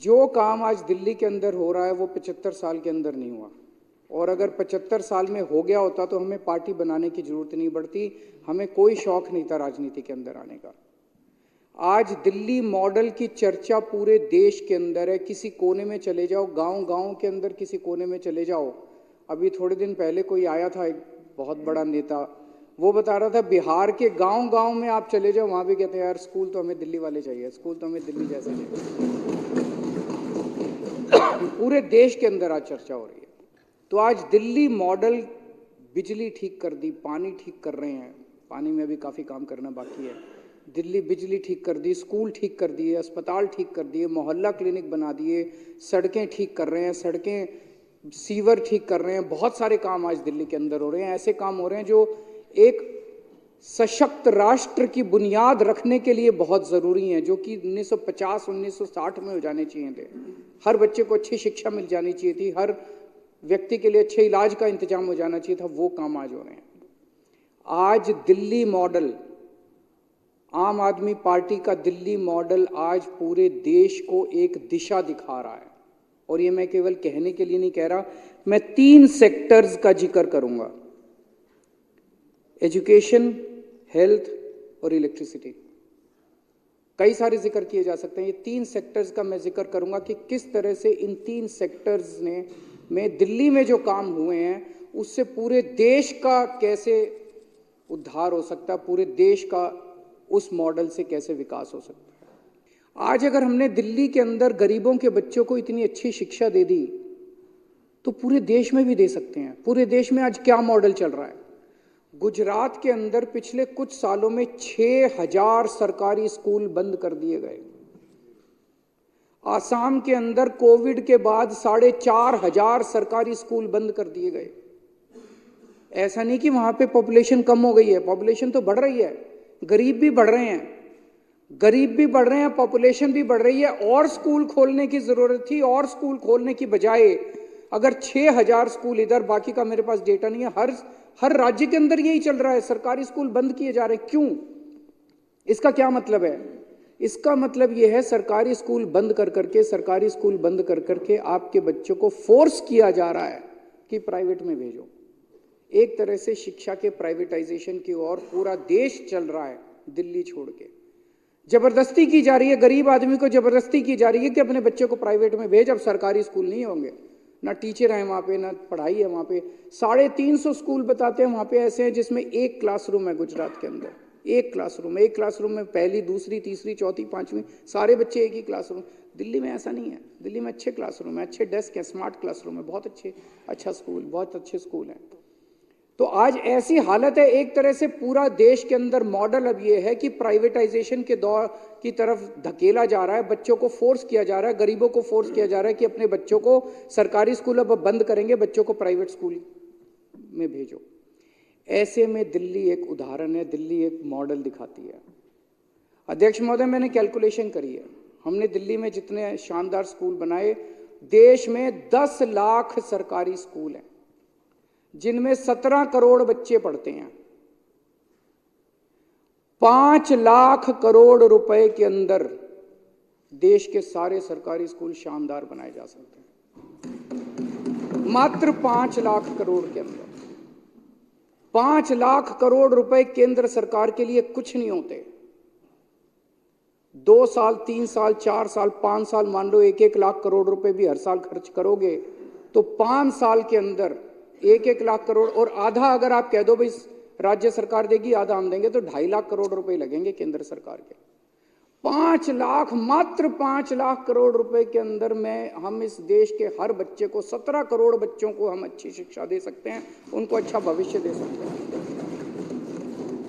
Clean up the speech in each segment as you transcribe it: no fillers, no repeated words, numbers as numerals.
जो काम आज दिल्ली के अंदर हो रहा है वो 75 साल के अंदर नहीं हुआ। और अगर 75 साल में हो गया होता तो हमें पार्टी बनाने की जरूरत नहीं पड़ती, हमें कोई शौक नहीं था राजनीति के अंदर आने का। आज दिल्ली मॉडल की चर्चा पूरे देश के अंदर है। किसी कोने में चले जाओ, गांव गांव के अंदर किसी कोने में चले जाओ। अभी थोड़े दिन पहले कोई आया था, एक बहुत बड़ा नेता, वो बता रहा था बिहार के गांव गांव में आप चले जाओ, वहां भी कहते हैं यार स्कूल तो हमें दिल्ली वाले चाहिए, स्कूल तो हमें दिल्ली जैसे चाहिए। पूरे देश के अंदर आज चर्चा हो रही है। तो आज दिल्ली मॉडल, बिजली ठीक कर दी, पानी ठीक कर रहे हैं, पानी में भी काफ़ी काम करना बाकी है। दिल्ली बिजली ठीक कर दी, स्कूल ठीक कर दिए, अस्पताल ठीक कर दिए, मोहल्ला क्लिनिक बना दिए, सड़कें ठीक कर रहे हैं, सड़कें सीवर ठीक कर रहे हैं। बहुत सारे काम आज दिल्ली के अंदर हो रहे हैं। ऐसे काम हो रहे हैं जो एक सशक्त राष्ट्र की बुनियाद रखने के लिए बहुत ज़रूरी हैं, जो कि 1950-1960 में हो जाने चाहिए थे। हर बच्चे को अच्छी शिक्षा मिल जानी चाहिए थी, हर व्यक्ति के लिए अच्छे इलाज का इंतजाम हो जाना चाहिए था। वो काम आज हो रहे हैं। आज दिल्ली मॉडल, आम आदमी पार्टी का दिल्ली मॉडल आज पूरे देश को एक दिशा दिखा रहा है। और ये मैं केवल कहने के लिए नहीं कह रहा, मैं 3 सेक्टर्स का जिक्र करूंगा: एजुकेशन, हेल्थ और इलेक्ट्रिसिटी। कई सारे जिक्र किए जा सकते हैं, ये 3 सेक्टर्स का मैं जिक्र करूंगा कि किस तरह से इन 3 सेक्टर्स में दिल्ली में जो काम हुए हैं उससे पूरे देश का कैसे उद्धार हो सकता है, पूरे देश का उस मॉडल से कैसे विकास हो सकता है। आज अगर हमने दिल्ली के अंदर गरीबों के बच्चों को इतनी अच्छी शिक्षा दे दी तो पूरे देश में भी दे सकते हैं। पूरे देश में आज क्या मॉडल चल रहा है? गुजरात के अंदर पिछले कुछ सालों में 6000 सरकारी स्कूल बंद कर दिए गए। आसाम के अंदर कोविड के बाद 4500 सरकारी स्कूल बंद कर दिए गए। ऐसा नहीं कि वहां पे पॉपुलेशन कम हो गई है, पॉपुलेशन तो बढ़ रही है, गरीब भी बढ़ रहे हैं, गरीब भी बढ़ रहे हैं, पॉपुलेशन भी बढ़ रही है। और स्कूल खोलने की जरूरत थी, और स्कूल खोलने की बजाय अगर 6000 स्कूल इधर, बाकी का मेरे पास डेटा नहीं है, हर राज्य के अंदर यही चल रहा है, सरकारी स्कूल बंद किए जा रहे हैं। क्यों? इसका क्या मतलब है? इसका मतलब यह है सरकारी स्कूल बंद कर करके, सरकारी स्कूल बंद कर करके आपके बच्चों को फोर्स किया जा रहा है कि प्राइवेट में भेजो। एक तरह से शिक्षा के प्राइवेटाइजेशन की ओर पूरा देश चल रहा है, दिल्ली छोड़ के। जबरदस्ती की जा रही है, गरीब आदमी को जबरदस्ती की जा रही है कि अपने बच्चे को प्राइवेट में भेज, अब सरकारी स्कूल नहीं होंगे, ना टीचर हैं वहाँ पे, ना पढ़ाई है वहाँ पे। 350 स्कूल बताते हैं वहाँ पे ऐसे हैं जिसमें एक क्लासरूम है। गुजरात के अंदर एक क्लासरूम है, एक क्लासरूम में पहली, दूसरी, तीसरी, चौथी, पांचवी सारे बच्चे एक ही क्लासरूम। दिल्ली में ऐसा नहीं है। दिल्ली में अच्छे क्लासरूम है, अच्छे डेस्क है, स्मार्ट क्लासरूम है, बहुत अच्छा स्कूल, बहुत अच्छे स्कूल हैं। तो आज ऐसी हालत है, एक तरह से पूरा देश के अंदर मॉडल अब ये है कि प्राइवेटाइजेशन के दौर की तरफ धकेला जा रहा है, बच्चों को फोर्स किया जा रहा है, गरीबों को फोर्स किया जा रहा है कि अपने बच्चों को सरकारी स्कूल अब बंद करेंगे, बच्चों को प्राइवेट स्कूल में भेजो। ऐसे में दिल्ली एक उदाहरण है, दिल्ली एक मॉडल दिखाती है। अध्यक्ष महोदय, मैंने कैलकुलेशन करी है, हमने दिल्ली में जितने शानदार स्कूल बनाए, देश में 10 लाख सरकारी स्कूल हैं जिनमें 17 करोड़ बच्चे पढ़ते हैं। 5 लाख करोड़ रुपए के अंदर देश के सारे सरकारी स्कूल शानदार बनाए जा सकते हैं। मात्र 5 लाख करोड़ के अंदर। 5 लाख करोड़ रुपए केंद्र सरकार के लिए कुछ नहीं होते। 2 साल, 3 साल, 4 साल, 5 साल, मान लो 1-1 लाख करोड़ रुपए भी हर साल खर्च करोगे तो 5 साल के अंदर 1-1 लाख करोड़, और आधा अगर आप कह दो भाई राज्य सरकार देगी, आधा हम देंगे, तो 2.5 लाख करोड़ रुपए लगेंगे केंद्र सरकार के। 5 लाख, मात्र 5 लाख करोड़ रुपए के अंदर में हम इस देश के हर बच्चे को, 17 करोड़ बच्चों को हम अच्छी शिक्षा दे सकते हैं, उनको अच्छा भविष्य दे सकते हैं।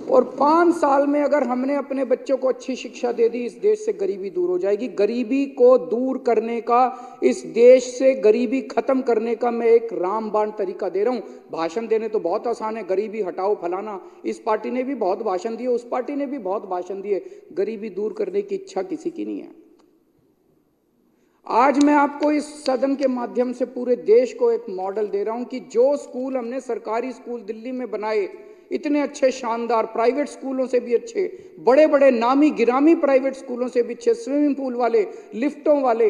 और 5 साल में अगर हमने अपने बच्चों को अच्छी शिक्षा दे दी, इस देश से गरीबी दूर हो जाएगी। गरीबी को दूर करने का, इस देश से गरीबी खत्म करने का मैं एक रामबाण तरीका दे रहा हूं। भाषण देने तो बहुत आसान है, गरीबी हटाओ फलाना, इस पार्टी ने भी बहुत भाषण दिए, उस पार्टी ने भी बहुत भाषण दिए, गरीबी दूर करने की इच्छा किसी की नहीं है। आज मैं आपको इस सदन के माध्यम से पूरे देश को एक मॉडल दे रहा हूं कि जो स्कूल हमने सरकारी स्कूल दिल्ली में बनाए, इतने अच्छे शानदार, प्राइवेट स्कूलों से भी अच्छे, बड़े बड़े नामी गिरामी प्राइवेट स्कूलों से भी अच्छे, स्विमिंग पूल वाले, लिफ्टों वाले,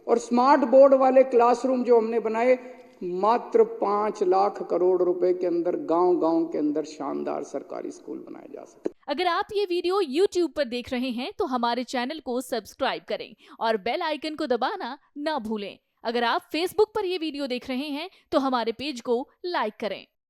और स्मार्ट बोर्ड वाले क्लासरूम जो हमने बनाए, मात्र 5 लाख करोड़ रुपए के अंदर गांव-गांव के अंदर शानदार सरकारी स्कूल बनाए जा सकते। अगर आप ये वीडियो YouTube पर देख रहे हैं तो हमारे चैनल को सब्सक्राइब करें और बेल आइकन को दबाना ना भूलें। अगर आप Facebook पर ये वीडियो देख रहे हैं तो हमारे पेज को लाइक करें।